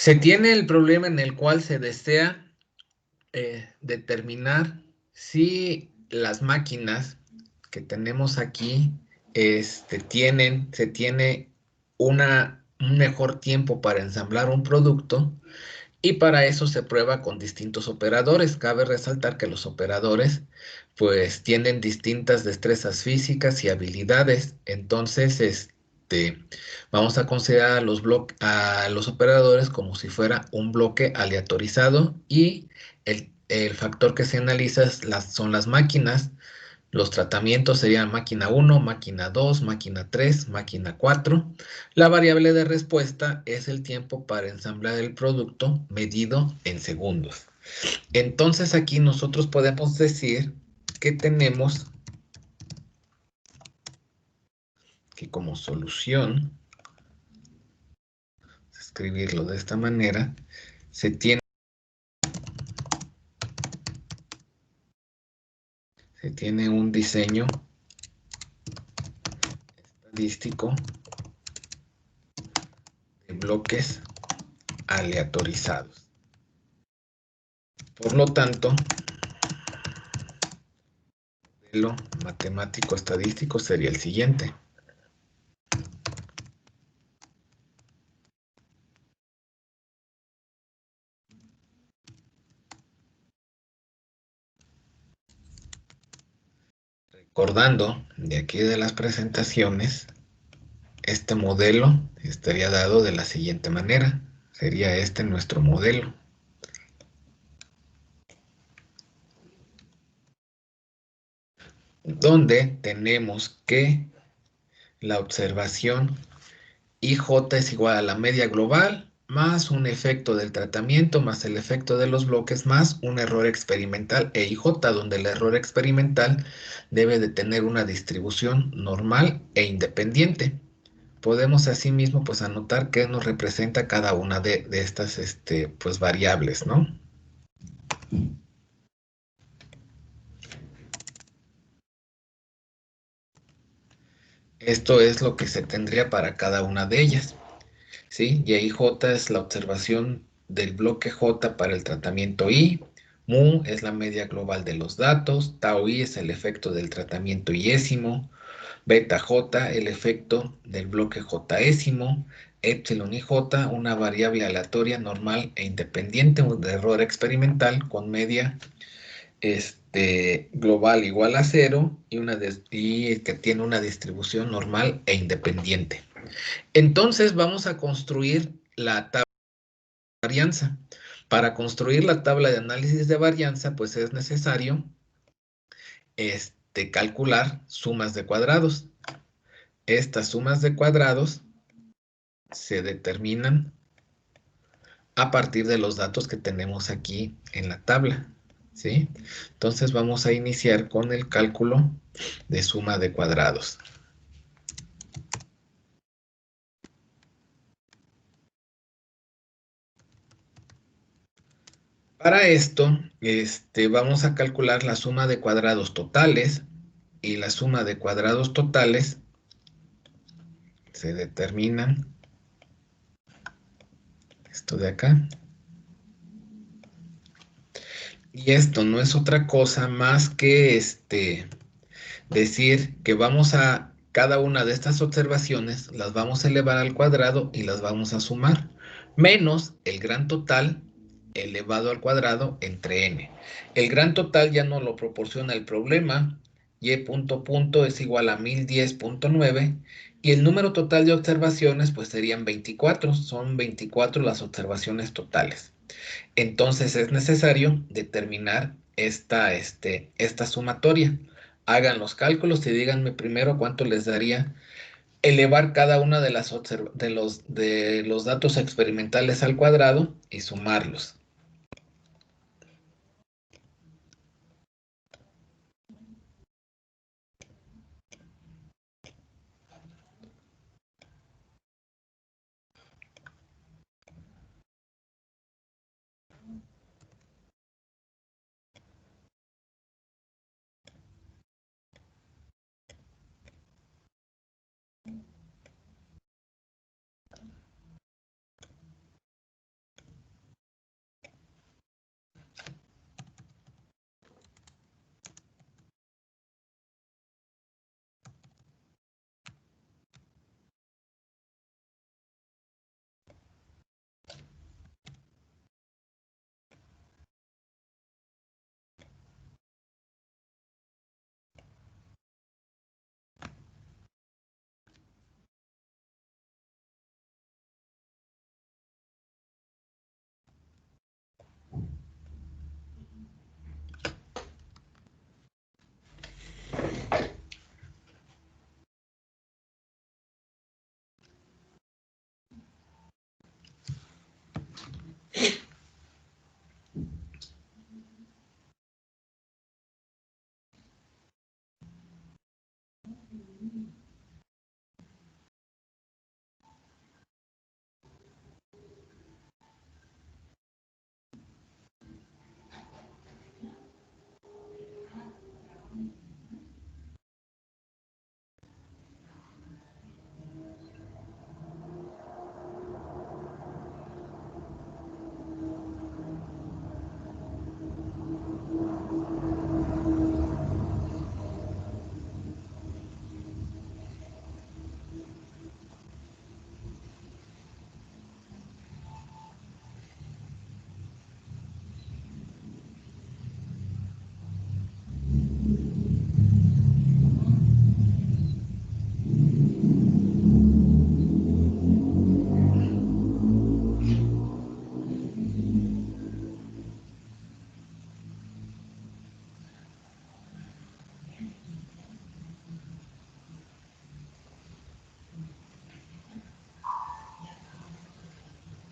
Se tiene el problema en el cual se desea determinar si las máquinas que tenemos aquí se tiene un mejor tiempo para ensamblar un producto, y para eso se prueba con distintos operadores. Cabe resaltar que los operadores pues tienen distintas destrezas físicas y habilidades. Entonces, vamos a considerar a los operadores como si fuera un bloque aleatorizado, y el factor que se analiza son las máquinas. Los tratamientos serían máquina 1, máquina 2, máquina 3, máquina 4. La variable de respuesta es el tiempo para ensamblar el producto medido en segundos. Entonces aquí nosotros podemos decir que tenemos que como solución, escribirlo de esta manera, se tiene un diseño estadístico de bloques aleatorizados. Por lo tanto, el modelo matemático estadístico sería el siguiente. Recordando de aquí de las presentaciones, este modelo estaría dado de la siguiente manera. Sería este nuestro modelo, donde tenemos que la observación IJ es igual a la media global más un efecto del tratamiento más el efecto de los bloques más un error experimental EIJ, donde el error experimental debe de tener una distribución normal e independiente. Podemos asimismo pues anotar qué nos representa cada una de estas pues variables, ¿no? Esto es lo que se tendría para cada una de ellas, ¿sí? Y ahí J es la observación del bloque J para el tratamiento I, mu es la media global de los datos, tau I es el efecto del tratamiento iésimo, beta J el efecto del bloque Jésimo, epsilon y J una variable aleatoria normal e independiente, un error experimental con media global igual a cero y que tiene una distribución normal e independiente. Entonces vamos a construir la tabla de varianza. Para construir la tabla de análisis de varianza, pues es necesario calcular sumas de cuadrados. Estas sumas de cuadrados se determinan a partir de los datos que tenemos aquí en la tabla, ¿sí? Entonces vamos a iniciar con el cálculo de suma de cuadrados. Para esto, vamos a calcular la suma de cuadrados totales, y la suma de cuadrados totales se determinan, esto de acá, y esto no es otra cosa más que decir que vamos a cada una de estas observaciones, las vamos a elevar al cuadrado y las vamos a sumar, menos el gran total elevado al cuadrado entre n. El gran total ya no lo proporciona el problema, y punto punto es igual a 1010.9, y el número total de observaciones pues serían 24, son 24 las observaciones totales. Entonces es necesario determinar esta sumatoria. Hagan los cálculos y díganme primero cuánto les daría elevar cada una de los datos experimentales al cuadrado y sumarlos.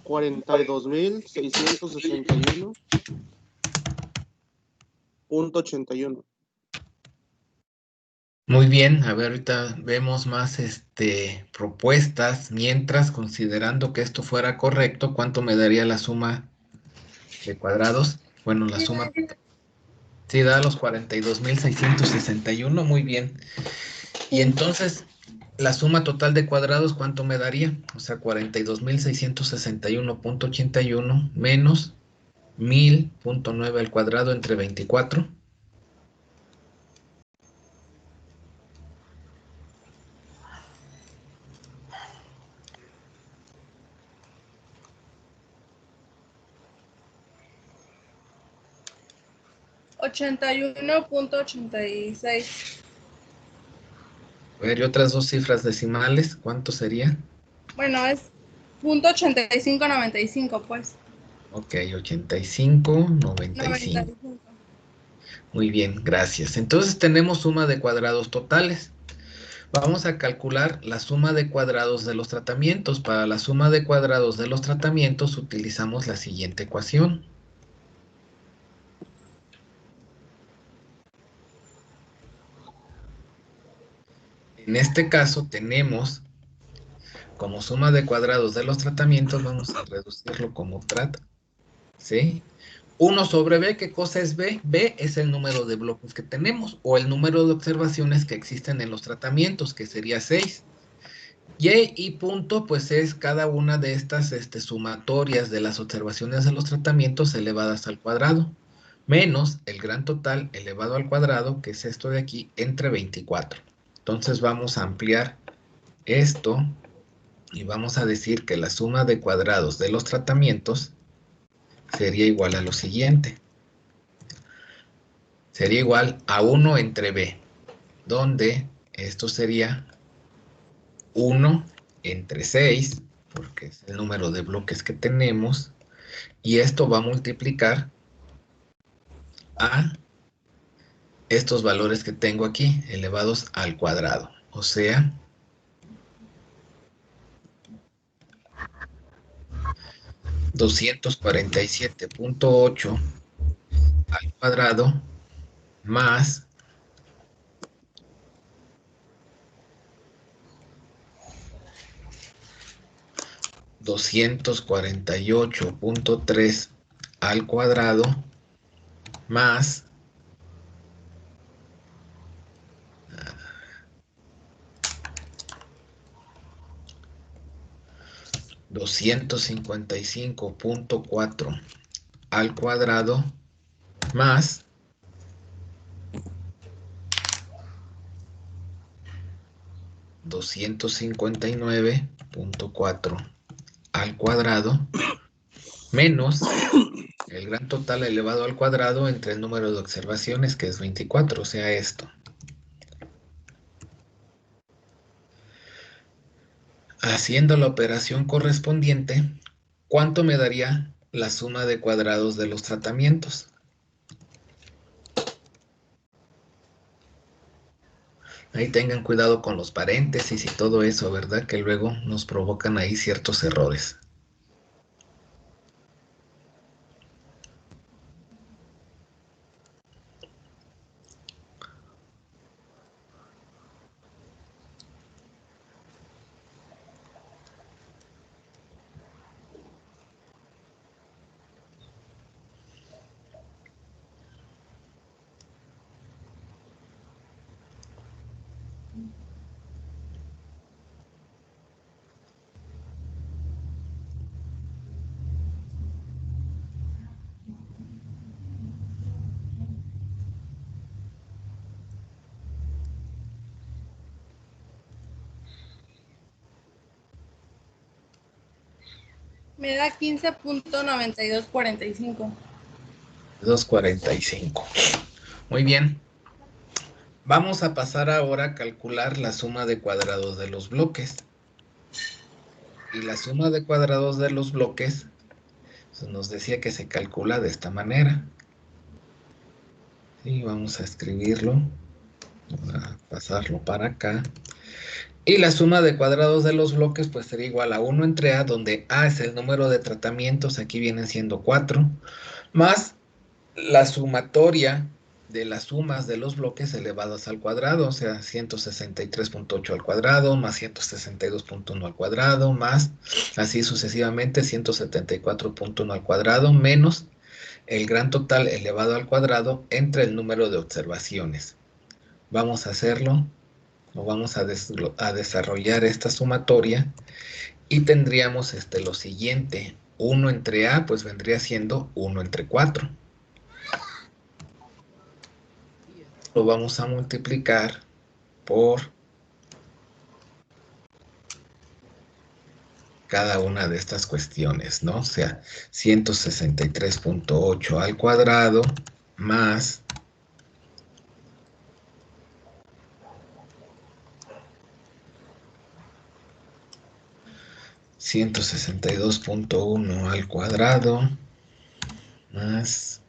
42,661.81. Muy bien, a ver, ahorita vemos más propuestas. Mientras, considerando que esto fuera correcto, ¿cuánto me daría la suma de cuadrados? Bueno, la suma. Sí, da los 42,661. Muy bien. Y entonces, la suma total de cuadrados, ¿cuánto me daría? O sea, 42,661.81 menos 1000.9 al cuadrado entre 24. $81.86. A ver, y otras dos cifras decimales, ¿cuánto sería? Bueno, es .8595, pues. Ok, 85,95. 95. Muy bien, gracias. Entonces tenemos suma de cuadrados totales. Vamos a calcular la suma de cuadrados de los tratamientos. Para la suma de cuadrados de los tratamientos utilizamos la siguiente ecuación. En este caso tenemos como suma de cuadrados de los tratamientos, vamos a reducirlo como trat, ¿sí? 1 sobre B, ¿qué cosa es B? B es el número de bloques que tenemos o el número de observaciones que existen en los tratamientos, que sería 6. Y punto, pues es cada una de estas sumatorias de las observaciones de los tratamientos elevadas al cuadrado, menos el gran total elevado al cuadrado, que es esto de aquí, entre 24. Entonces vamos a ampliar esto y vamos a decir que la suma de cuadrados de los tratamientos sería igual a lo siguiente. Sería igual a 1 entre B, donde esto sería 1 entre 6, porque es el número de bloques que tenemos, y esto va a multiplicar a estos valores que tengo aquí, elevados al cuadrado. O sea, 247.8 al cuadrado más 248.3 al cuadrado más 255.4 al cuadrado más 259.4 al cuadrado menos el gran total elevado al cuadrado entre el número de observaciones, que es 24, o sea, esto. Haciendo la operación correspondiente, ¿cuánto me daría la suma de cuadrados de los tratamientos? Ahí tengan cuidado con los paréntesis y todo eso, ¿verdad? Que luego nos provocan ahí ciertos errores. Me da 15.9245. 245. Muy bien. Vamos a pasar ahora a calcular la suma de cuadrados de los bloques. Y la suma de cuadrados de los bloques nos decía que se calcula de esta manera. Sí, vamos a escribirlo, a pasarlo para acá. Y la suma de cuadrados de los bloques pues sería igual a 1 entre A, donde A es el número de tratamientos, aquí vienen siendo 4, más la sumatoria de las sumas de los bloques elevados al cuadrado, o sea, 163.8 al cuadrado, más 162.1 al cuadrado, más así sucesivamente 174.1 al cuadrado, menos el gran total elevado al cuadrado entre el número de observaciones. Vamos a hacerlo, o vamos a desarrollar esta sumatoria y tendríamos lo siguiente. 1 entre A, pues vendría siendo 1 entre 4. Lo vamos a multiplicar por cada una de estas cuestiones, ¿no? O sea, 163.8 al cuadrado más 162.1 al cuadrado más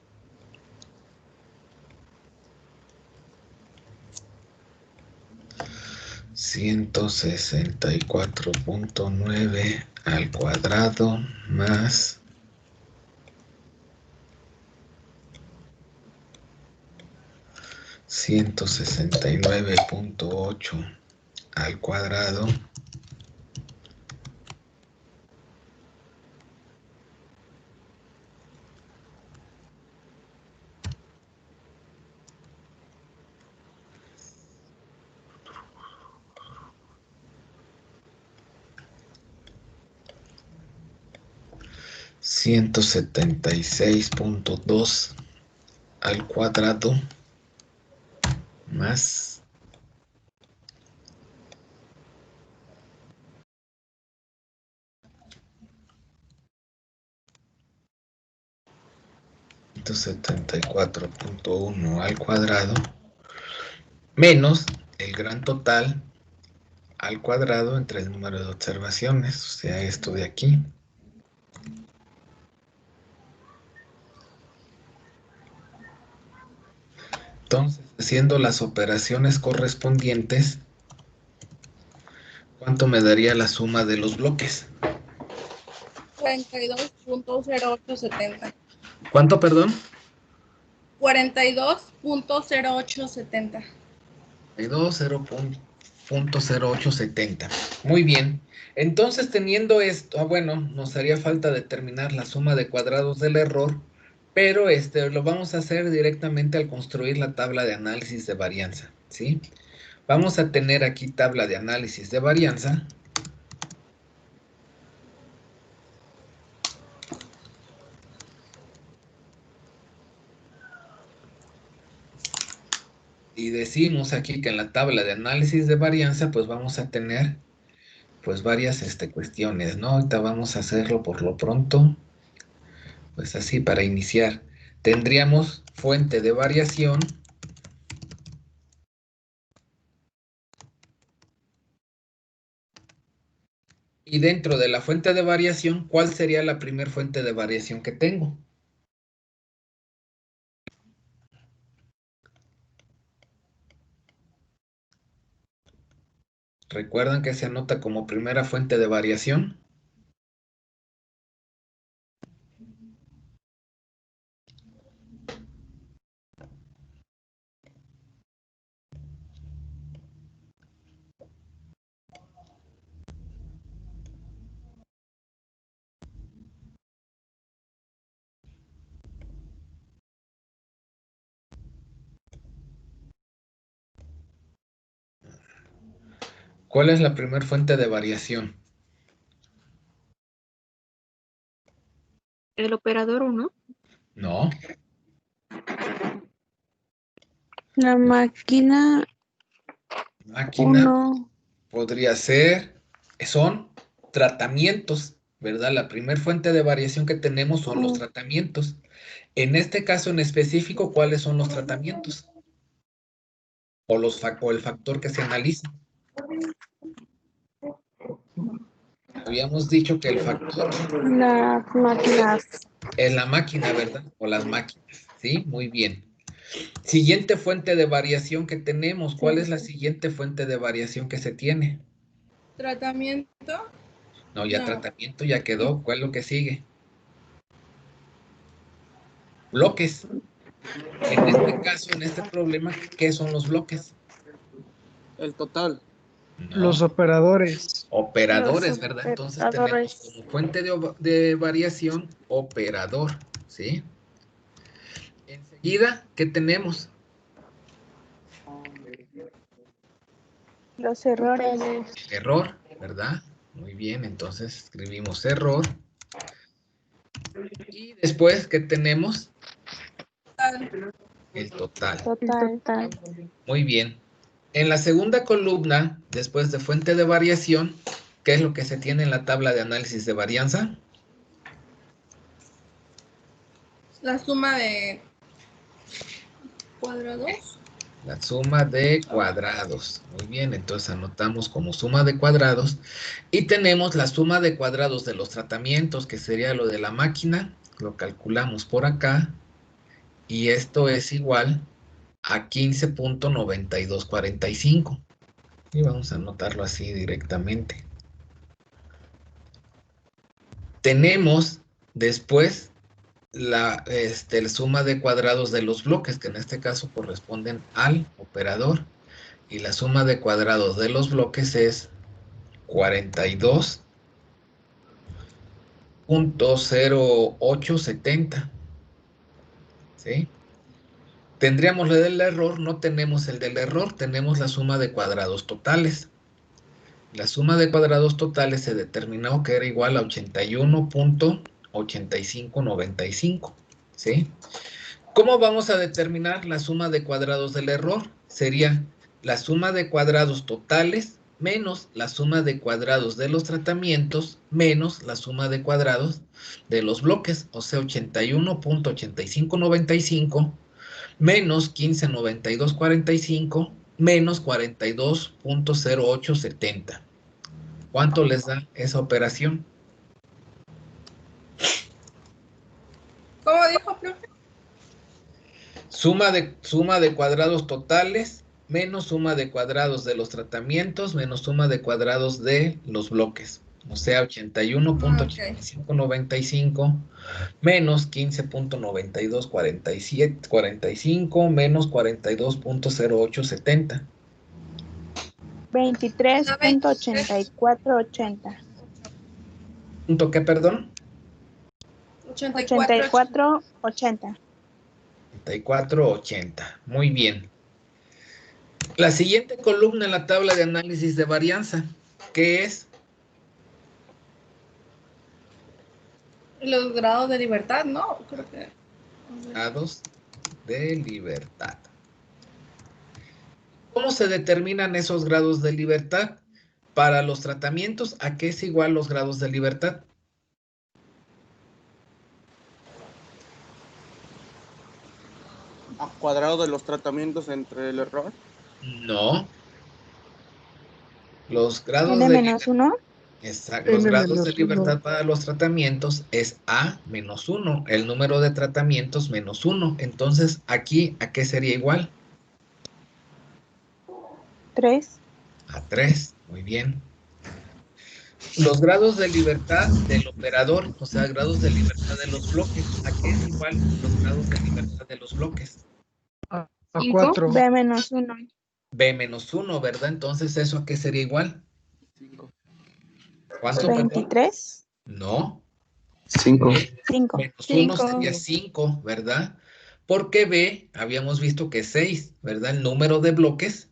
164.9 al cuadrado más 169.8 al cuadrado (176.2 al cuadrado más 174.1 al cuadrado menos el gran total al cuadrado entre el número de observaciones, o sea, esto de aquí. Entonces, haciendo las operaciones correspondientes, ¿cuánto me daría la suma de los bloques? 42.0870. ¿Cuánto, perdón? 42.0870. 0.0870. Muy bien. Entonces, teniendo esto, bueno, nos haría falta determinar la suma de cuadrados del error, pero lo vamos a hacer directamente al construir la tabla de análisis de varianza, ¿sí? Vamos a tener aquí tabla de análisis de varianza. Y decimos aquí que en la tabla de análisis de varianza, pues vamos a tener, pues varias cuestiones, ¿no? Ahorita vamos a hacerlo por lo pronto, pues así para iniciar. Tendríamos fuente de variación. Y dentro de la fuente de variación, ¿cuál sería la primera fuente de variación que tengo? ¿Recuerdan que se anota como primera fuente de variación? ¿Cuál es la primera fuente de variación? El operador 1. No. La máquina Máquina 1. podría ser, son tratamientos, ¿verdad? La primera fuente de variación que tenemos son los tratamientos. En este caso en específico, ¿cuáles son los tratamientos? O el factor que se analiza. Habíamos dicho que el factor Las máquinas. es la máquina, ¿verdad? O las máquinas, ¿sí? Muy bien. Siguiente fuente de variación que tenemos. ¿Cuál es la siguiente fuente de variación que se tiene? Tratamiento. No, ya No. tratamiento ya quedó. ¿Cuál es lo que sigue? Bloques. En este caso, en este problema, ¿qué son los bloques? El total. No, Los operadores. operadores, Los ¿verdad? Entonces tenemos operadores. como fuente de variación operador, ¿sí? Enseguida, ¿qué tenemos? Los errores. Error, ¿verdad? Muy bien, entonces escribimos error. Y después, ¿qué tenemos? El total. Total. Muy bien. En la segunda columna, después de fuente de variación, ¿qué es lo que se tiene en la tabla de análisis de varianza? La suma de cuadrados. La suma de cuadrados. Muy bien, entonces anotamos como suma de cuadrados. Y tenemos la suma de cuadrados de los tratamientos, que sería lo de la máquina. Lo calculamos por acá. Y esto es igual a 15.9245. Y vamos a anotarlo así directamente. Tenemos después la suma de cuadrados de los bloques, que en este caso corresponden al operador. Y la suma de cuadrados de los bloques es 42.0870. ¿Sí? Tendríamos la del error, no tenemos el del error, tenemos la suma de cuadrados totales. La suma de cuadrados totales se determinó que era igual a 81.8595. ¿Sí? ¿Cómo vamos a determinar la suma de cuadrados del error? Sería la suma de cuadrados totales menos la suma de cuadrados de los tratamientos menos la suma de cuadrados de los bloques, o sea, 81.8595 menos 15.9245 menos 42.0870. ¿Cuánto les da esa operación? ¿Cómo dijo, profe? Suma de cuadrados totales menos suma de cuadrados de los tratamientos menos suma de cuadrados de los bloques. O sea, 81.8595 menos 15.9245 menos 42.0870. 23.8480. ¿Punto qué, perdón? 84. 84.80. 84.80. Muy bien. La siguiente columna en la tabla de análisis de varianza, ¿qué es? Los grados de libertad, ¿no? Creo que. Grados de libertad. ¿Cómo se determinan esos grados de libertad? Para los tratamientos, ¿a qué es igual los grados de libertad? A cuadrado de los tratamientos entre el error. No. Los grados N de menos 1. Exacto. Los N grados de menos libertad uno. para los tratamientos es A menos 1, el número de tratamientos menos 1. Entonces, aquí, ¿a qué sería igual? 3. A 3. Muy bien. Los grados de libertad del operador, o sea, grados de libertad de los bloques. ¿A qué es igual los grados de libertad de los bloques? A Cinco. 4. B menos 1. B menos 1, ¿verdad? Entonces, ¿eso a qué sería igual? 5. ¿Cuánto, perdón? 23. No. 5. 5. Menos 1 Cinco. sería 5, ¿verdad? Porque B, habíamos visto que es 6, ¿verdad? El número de bloques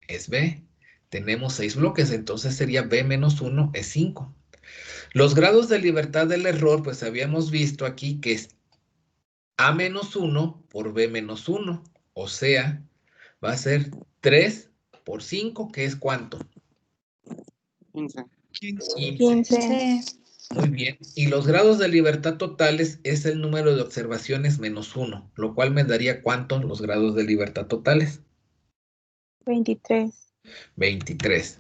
es B. Tenemos 6 bloques, entonces sería B menos 1 es 5. Los grados de libertad del error, pues habíamos visto aquí que es A menos 1 por B menos 1. O sea, va a ser 3 por 5, que es ¿cuánto? 15. 15. 15. Muy bien. Y los grados de libertad totales es el número de observaciones menos 1, lo cual me daría ¿cuántos los grados de libertad totales? 23. 23.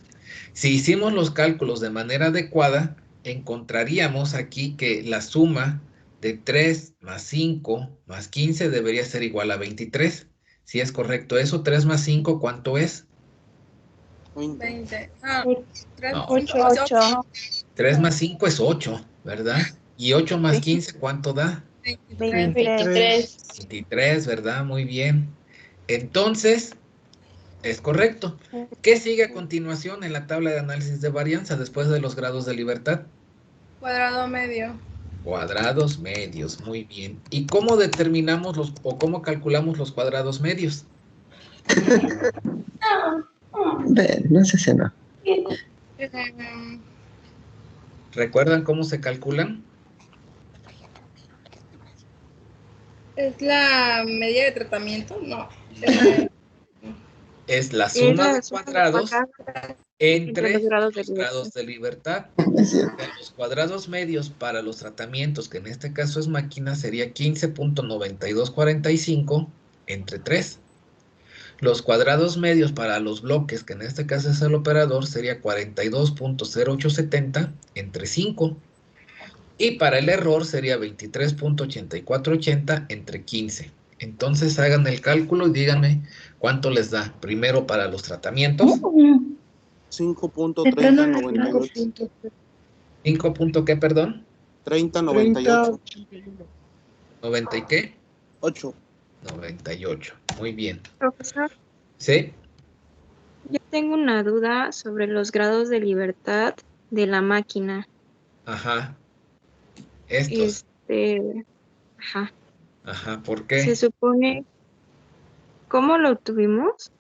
Si hicimos los cálculos de manera adecuada, encontraríamos aquí que la suma de 3 más 5 más 15 debería ser igual a 23. Si es correcto eso, 3 más 5, ¿cuánto es? 20. 20. Ah, Ocho. 3, No. 5, 8. 3 más 5 es 8, ¿verdad? Y 8 más Sí. 15, ¿cuánto da? 23. 23. 23, ¿verdad? Muy bien. Entonces, es correcto. ¿Qué sigue a continuación en la tabla de análisis de varianza después de los grados de libertad? Cuadrado medio. Cuadrados medios, muy bien. ¿Y cómo determinamos o cómo calculamos los cuadrados medios? No sé si no. Eh, ¿Recuerdan cómo se calculan? ¿Es la medida de tratamiento? No. Es la Es suma de la suma de cuadrados cuadrados entre los entre grados de los libertad. grados de libertad. Es cierto. De los cuadrados medios para los tratamientos, que en este caso es máquina, sería 15.9245 entre 3. Los cuadrados medios para los bloques, que en este caso es el operador, sería 42.0870 entre 5. Y para el error sería 23.8480 entre 15. Entonces hagan el cálculo y díganme cuánto les da. Primero para los tratamientos. 5.3098. 5 punto qué, perdón. 3098. 90 y qué. 8. 98. Muy bien. Profesor, ¿Sí? yo tengo una duda sobre los grados de libertad de la máquina. Ajá. Estos. Ajá. Ajá. ¿Por Se qué? supone, ¿cómo lo obtuvimos?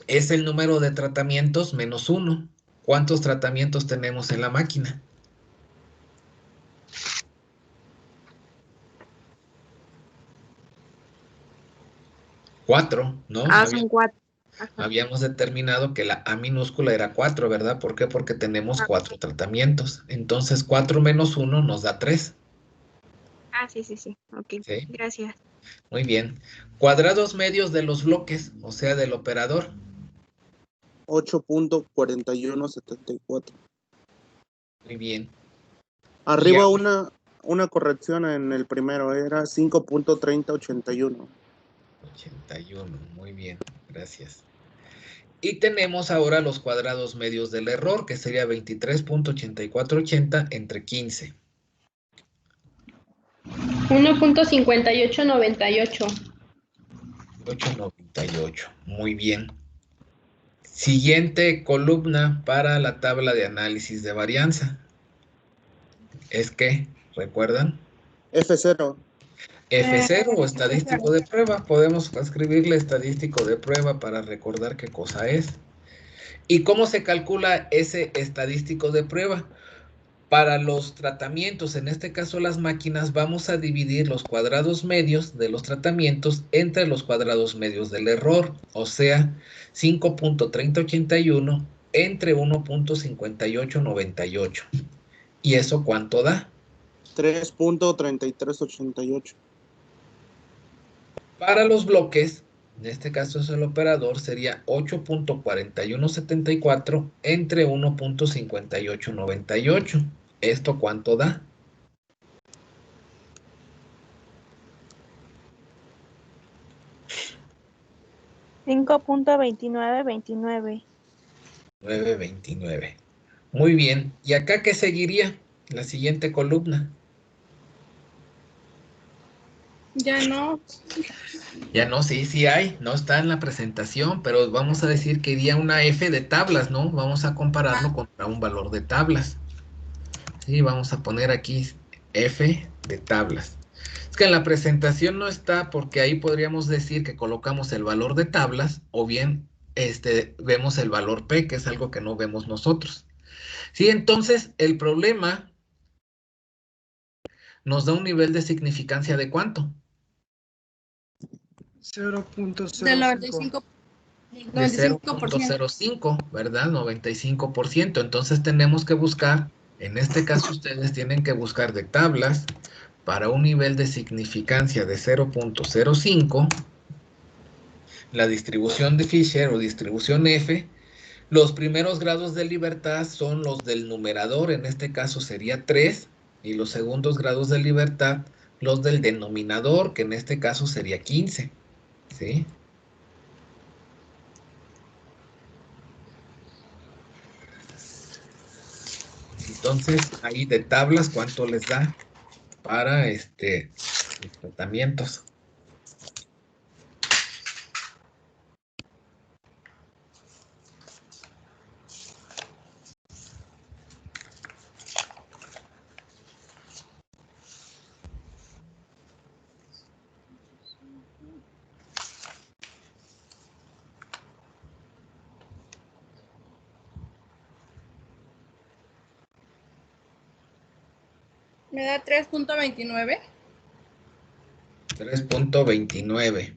Es el número de tratamientos menos 1. ¿Cuántos tratamientos tenemos en la máquina? 4, ¿no? Son 4. Ajá. Habíamos determinado que la A minúscula era 4, ¿verdad? ¿Por qué? Porque tenemos 4 tratamientos. Entonces 4 menos 1 nos da 3. Sí. Ok, ¿Sí? gracias. Muy bien. Cuadrados medios de los bloques, o sea, del operador. 8.4174. Muy bien. Arriba Y una corrección en el primero, era 5.3081. 81, muy bien, gracias. Y tenemos ahora los cuadrados medios del error, que sería 23.8480 entre 15. 1.5898. 898, muy bien. Siguiente columna para la tabla de análisis de varianza. ¿Es qué? ¿Recuerdan? F0. F0 o estadístico de prueba. Podemos escribirle estadístico de prueba para recordar qué cosa es. ¿Y cómo se calcula ese estadístico de prueba? Para los tratamientos, en este caso las máquinas, vamos a dividir los cuadrados medios de los tratamientos entre los cuadrados medios del error, o sea, 5.3081 entre 1.5898. ¿Y eso cuánto da? 3.3388. Para los bloques, en este caso es el operador, sería 8.4174 entre 1.5898. ¿Esto cuánto da? 5.2929. 929. Muy bien. ¿Y acá qué seguiría? La siguiente columna. Ya no. Ya no, sí hay. No está en la presentación, pero vamos a decir que iría una F de tablas, ¿no? Vamos a compararlo contra un valor de tablas. Sí, vamos a poner aquí F de tablas. Es que en la presentación no está porque ahí podríamos decir que colocamos el valor de tablas o bien vemos el valor P, que es algo que no vemos nosotros. Sí, entonces el problema nos da un nivel de significancia de ¿cuánto? 0.05. Del 95%. De 0.05, ¿verdad? 95%. Entonces tenemos que buscar, en este caso ustedes tienen que buscar de tablas para un nivel de significancia de 0.05, la distribución de Fisher o distribución F. Los primeros grados de libertad son los del numerador, en este caso sería 3, y los segundos grados de libertad, los del denominador, que en este caso sería 15, ¿sí? Entonces, ahí de tablas, ¿cuánto les da para los tratamientos? Me da 3.29. 3.29.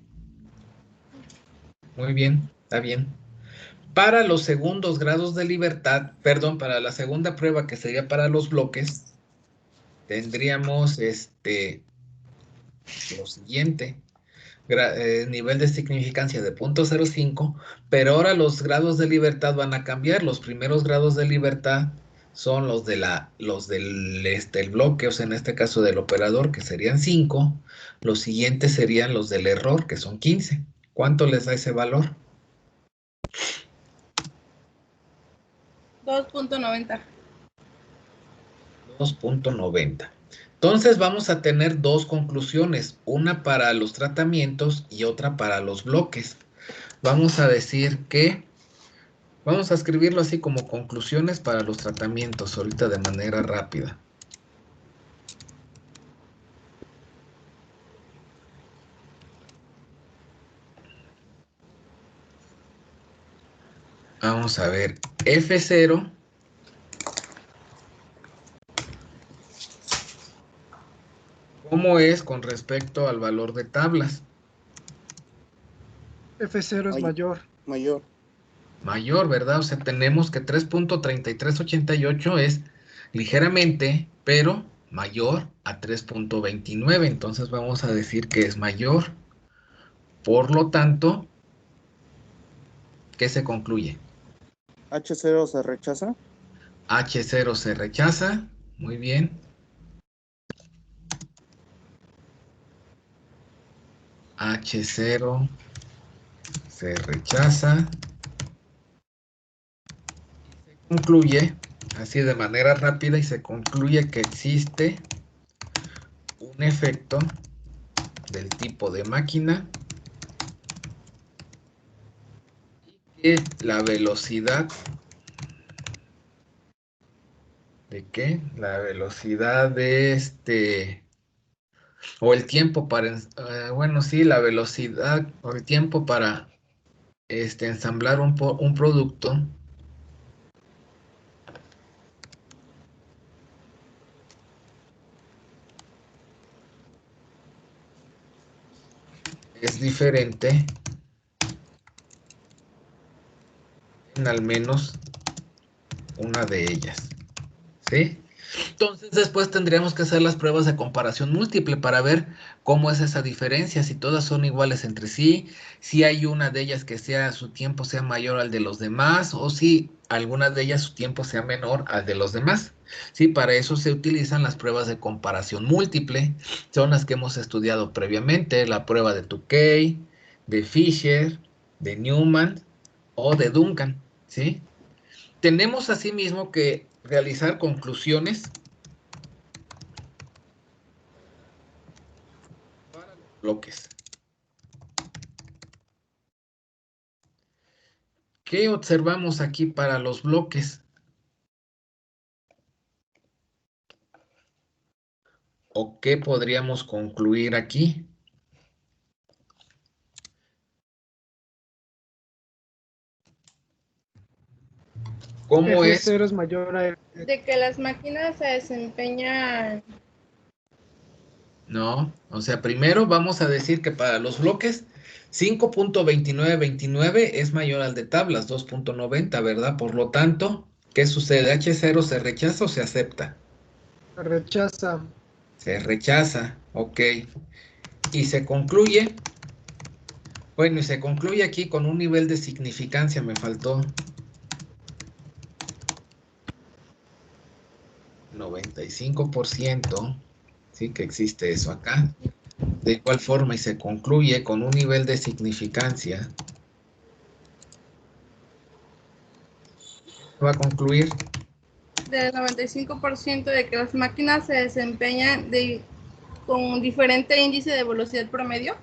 Muy bien, está bien. Para los segundos grados de libertad, perdón, para la segunda prueba que sería para los bloques, tendríamos lo siguiente. Nivel de significancia de 0.05, pero ahora los grados de libertad van a cambiar. Los primeros grados de libertad son los del el bloque, o sea, en este caso del operador, que serían 5. Los siguientes serían los del error, que son 15. ¿Cuánto les da ese valor? 2.90. 2.90. Entonces vamos a tener dos conclusiones, una para los tratamientos y otra para los bloques. Vamos a decir que, vamos a escribirlo así como conclusiones para los tratamientos, ahorita de manera rápida. Vamos a ver, F0 ¿cómo es con respecto al valor de tablas? F0 es mayor. Mayor. Mayor, ¿verdad? O sea, tenemos que 3.3388 es ligeramente, pero mayor a 3.29. Entonces vamos a decir que es mayor. Por lo tanto, ¿qué se concluye? H0 se rechaza. H0 se rechaza. Muy bien. H0 se rechaza. Se concluye, así de manera rápida, y se concluye que existe un efecto del tipo de máquina y que la velocidad ¿de qué? La velocidad de o el tiempo para, bueno, sí, la velocidad o el tiempo para ensamblar un producto es diferente en al menos una de ellas, ¿sí? Entonces después tendríamos que hacer las pruebas de comparación múltiple para ver cómo es esa diferencia, si todas son iguales entre sí, si hay una de ellas que su tiempo sea mayor al de los demás o si alguna de ellas su tiempo sea menor al de los demás. Sí, para eso se utilizan las pruebas de comparación múltiple, son las que hemos estudiado previamente, la prueba de Tukey, de Fisher, de Newman o de Duncan, ¿sí? Tenemos asimismo que realizar conclusiones para los bloques. ¿Qué observamos aquí para los bloques? ¿O qué podríamos concluir aquí? ¿Cómo es? F0 es mayor a De que las máquinas se desempeñan. No, o sea, primero vamos a decir que para los bloques 5.2929 es mayor al de tablas 2.90, ¿verdad? Por lo tanto, ¿qué sucede? ¿H0 se rechaza o se acepta? rechaza. Se rechaza, ok. Y se concluye, bueno, y se concluye aquí con un nivel de significancia, me faltó 95%, sí que existe eso acá. De igual forma, y se concluye con un nivel de significancia. Va a concluir del 95% de que las máquinas se desempeñan con diferente índice de velocidad promedio?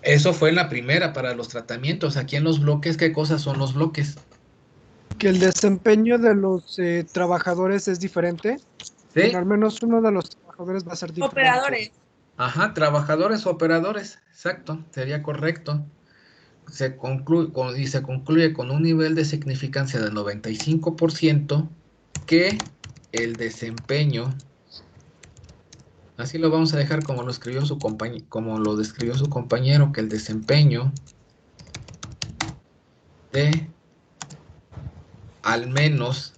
Eso fue la primera para los tratamientos. Aquí en los bloques, ¿qué cosas son los bloques? Que el desempeño de los trabajadores es diferente. ¿Sí? Bueno, al menos uno de los trabajadores va a ser diferente. Operadores. Ajá, trabajadores o operadores, exacto, sería correcto. Se concluye con un nivel de significancia del 95% que el desempeño, así lo vamos a dejar como lo escribió su compañero, como lo describió su compañero, que el desempeño de al menos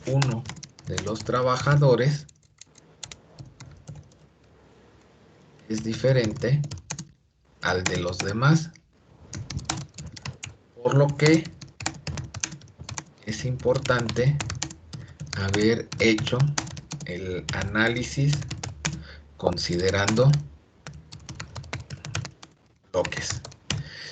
uno de los trabajadores es diferente al de los demás, por lo que es importante haber hecho el análisis considerando bloques.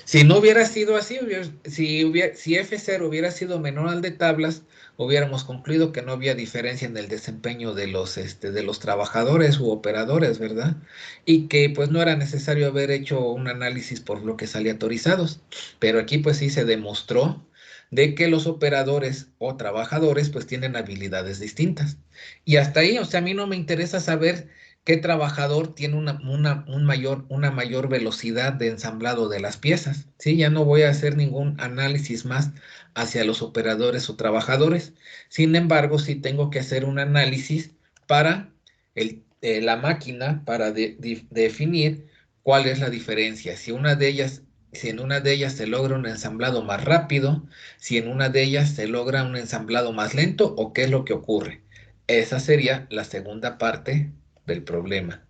Si no hubiera sido así, si F0 hubiera sido menor al de tablas, hubiéramos concluido que no había diferencia en el desempeño de los trabajadores u operadores, ¿verdad? Y que pues no era necesario haber hecho un análisis por bloques aleatorizados. Pero aquí pues sí se demostró de que los operadores o trabajadores pues tienen habilidades distintas. Y hasta ahí, o sea, a mí no me interesa saber qué trabajador tiene una mayor velocidad de ensamblado de las piezas, ¿sí? Ya no voy a hacer ningún análisis más hacia los operadores o trabajadores. Sin embargo, sí tengo que hacer un análisis para la máquina, para definir cuál es la diferencia. Si en una de ellas se logra un ensamblado más rápido, si en una de ellas se logra un ensamblado más lento, o qué es lo que ocurre. Esa sería la segunda parte del problema.